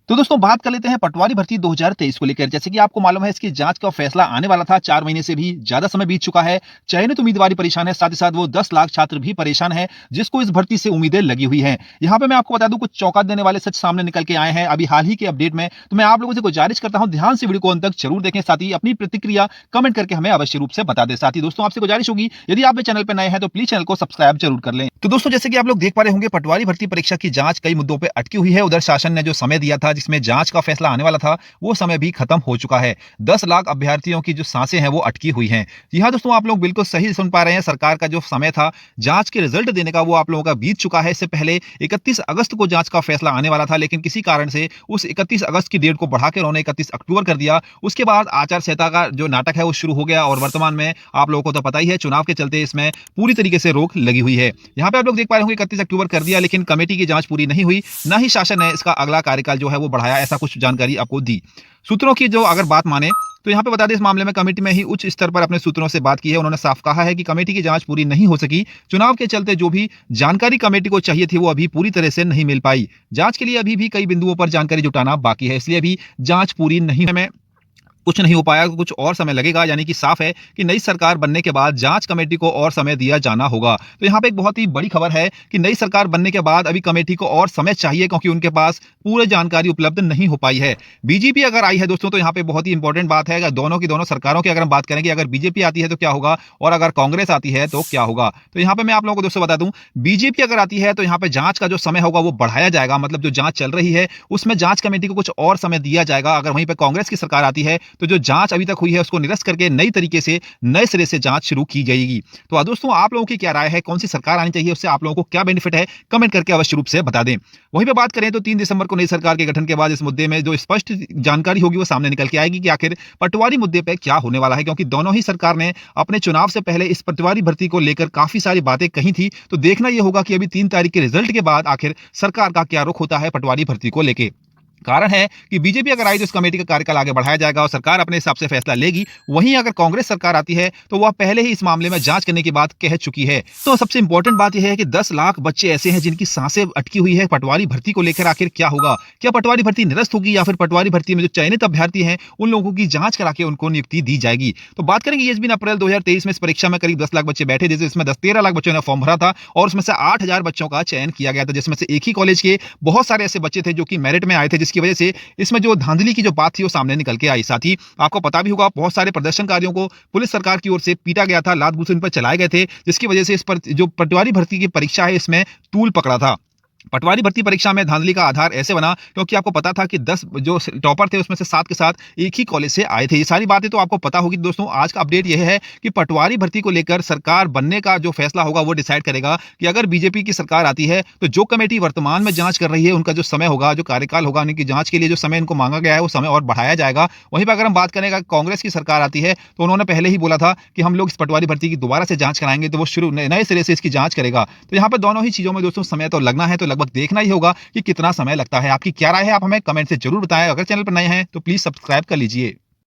तो दोस्तों बात कर लेते हैं पटवारी भर्ती 2023 को लेकर। जैसे कि आपको मालूम है इसकी जांच का फैसला आने वाला था, 4 महीने से भी ज्यादा समय बीत चुका है। चयनित उम्मीदवार परेशान है, साथ ही साथ वो 10 लाख छात्र भी परेशान है जिसको इस भर्ती से उम्मीदें लगी हुई हैं। यहाँ पे मैं आपको बता दूं कुछ चौंका देने वाले सच सामने निकल के आए हैं अभी हाल ही के अपडेट में। तो मैं आप लोगों से गुजारिश करता हूं ध्यान से वीडियो को अंत तक जरूर देखें, साथ ही अपनी प्रतिक्रिया कमेंट करके हमें अवश्य रूप से बता दें। साथ ही दोस्तों आपसे गुजारिश होगी यदि आप चैनल पर नए हैं तो प्लीज चैनल को सब्सक्राइब जरूर कर लें। तो दोस्तों जैसे कि आप लोग देख पा रहे होंगे पटवारी भर्ती परीक्षा की जांच कई मुद्दों पर अटकी हुई है। उधर शासन ने जो समय दिया था जिसमें जांच का फैसला आने वाला था वो समय भी खत्म हो चुका है। 10 लाख अभ्यर्थियों की जो सांसें हैं वो अटकी हुई हैं। जी हाँ दोस्तों, आप लोग बिल्कुल सही सुन पा रहे हैं। सरकार का जो समय था जांच के रिजल्ट देने का वो आप लोगों का बीत चुका है। इससे पहले 31 अगस्त को जांच का फैसला आने वाला था, लेकिन किसी कारण से उस 31 अगस्त की डेट को बढ़ाकर उन्होंने 31 अक्टूबर कर दिया। उसके बाद आचार संहिता का जो नाटक है वो शुरू हो गया और वर्तमान में आप लोगों को तो पता ही है चुनाव के चलते इसमें पूरी तरीके से रोक लगी हुई है। यहाँ पे आप लोग देख पा रहे होंगे 31 अक्टूबर कर दिया, लेकिन कमेटी की जांच पूरी नहीं हुई, ना ही शासन ने इसका अगला कार्यकाल जो है वो बढ़ाया, ऐसा कुछ जानकारी आपको दी। सूत्रों की जो अगर बात माने तो यहाँ पे बता दें इस मामले में कमेटी में ही उच्च स्तर पर अपने सूत्रों से बात की है। उन्होंने साफ कहा है कि कमेटी की जांच पूरी नहीं हो सकी। चुनाव के चलते जो भी जानकारी कमेटी को चाहिए थी वो अभी पूरी तरह से नहीं मिल पाई। जांच के लिए अभी भी कई बिंदुओं पर जानकारी जुटाना बाकी है, इसलिए अभी जांच पूरी नहीं में कुछ नहीं हो पाया, कुछ और समय लगेगा। यानी कि साफ है कि नई सरकार बनने के बाद जांच कमेटी को और समय दिया जाना होगा। तो यहाँ पे एक बहुत ही बड़ी खबर है कि नई सरकार बनने के बाद अभी कमेटी को और समय चाहिए, क्योंकि उनके पास पूरी जानकारी उपलब्ध नहीं हो पाई है। बीजेपी अगर आई है दोस्तों तो यहाँ पे बहुत ही इंपॉर्टेंट बात है, अगर दोनों की दोनों सरकारों की अगर हम बात करेंगे, अगर बीजेपी आती है तो क्या होगा और अगर कांग्रेस आती है तो क्या होगा। तो यहाँ पे मैं आप लोगों को दोस्तों बता दूं, बीजेपी अगर आती है तो यहाँ पे जांच का जो समय होगा वो बढ़ाया जाएगा, मतलब जो जांच चल रही है उसमें जांच कमेटी को कुछ और समय दिया जाएगा। अगर वहीं पर कांग्रेस की सरकार आती है तो जो जांच अभी तक हुई है उसको निरस्त करके नई तरीके से नए सिरे से जांच शुरू की जाएगी। तो दोस्तों आप लोगों की क्या राय है, कौन सी सरकार आनी चाहिए, उससे आप लोगों को क्या बेनिफिट है, कमेंट करके अवश्य रूप से बता दें। वहीं पे बात करें तो 3 दिसंबर को नई सरकार के गठन के बाद इस मुद्दे में जो स्पष्ट जानकारी होगी वो सामने निकल के आएगी कि आखिर पटवारी मुद्दे पे क्या होने वाला है, क्योंकि दोनों ही सरकार ने अपने चुनाव से पहले इस पटवारी भर्ती को लेकर काफी सारी बातें कही थी। तो देखना यह होगा कि अभी 3 तारीख के रिजल्ट के बाद आखिर सरकार का क्या रुख होता है पटवारी भर्ती को लेकर। कारण है कि बीजेपी अगर आई तो इस कमेटी का कार्यकाल आगे बढ़ाया जाएगा और सरकार अपने हिसाब से फैसला लेगी। वहीं अगर कांग्रेस सरकार आती है तो वह पहले ही इस मामले में जांच करने की बात कह चुकी है। तो सबसे इंपॉर्टेंट बात यह है कि 10 लाख बच्चे ऐसे हैं जिनकी सांसें अटकी हुई है पटवारी भर्ती को लेकर। आखिर क्या होगा, क्या पटवारी भर्ती निरस्त होगी या फिर पटवारी भर्ती में जो चयनित अभ्यर्थी हैं उन लोगों की जांच करा के उनको नियुक्ति दी जाएगी। तो बात करेंगे ये भी अप्रैल 2023 में इस परीक्षा में करीब 10 लाख बच्चे बैठे थे, जिसमें 13 लाख बच्चों ने फॉर्म भरा था और उसमें से 8,000 बच्चों का चयन किया गया था, जिसमें से एक ही कॉलेज के बहुत सारे ऐसे बच्चे थे जो कि मेरिट में आए थे, जिसकी वजह से इसमें जो धांधली की जो बात थी वो सामने निकल के आई। साथ ही आपको पता भी होगा बहुत सारे प्रदर्शनकारियों को पुलिस सरकार की ओर से पीटा गया था, लात घूंसे इन पर चलाए गए थे, जिसकी वजह से इस पर जो पटवारी भर्ती की परीक्षा है इसमें तूल पकड़ा था। पटवारी भर्ती परीक्षा में धांधली का आधार ऐसे बना क्योंकि आपको पता था कि 10 जो टॉपर थे उसमें से 7 के साथ एक ही कॉलेज से आए थे। ये सारी बातें तो आपको पता होगी। दोस्तों आज का अपडेट यह है कि पटवारी भर्ती को लेकर सरकार बनने का जो फैसला होगा वो डिसाइड करेगा कि अगर बीजेपी की सरकार आती है तो जो कमेटी वर्तमान में जांच कर रही है उनका जो समय होगा, जो कार्यकाल होगा, उनकी जांच के लिए जो समय इनको मांगा गया है वो समय और बढ़ाया जाएगा। वहीं पर अगर हम बात करें कांग्रेस की सरकार आती है तो उन्होंने पहले ही बोला था कि हम लोग इस पटवारी भर्ती की दोबारा से जांच कराएंगे, तो वो शुरू नए सिरे से इसकी जांच करेगा। तो यहाँ पर दोनों ही चीजों में दोस्तों समय तो लगना है, तो लगभग देखना ही होगा कि कितना समय लगता है। आपकी क्या राय है, आप हमें कमेंट से जरूर बताएं। अगर चैनल पर नए हैं तो प्लीज सब्सक्राइब कर लीजिए।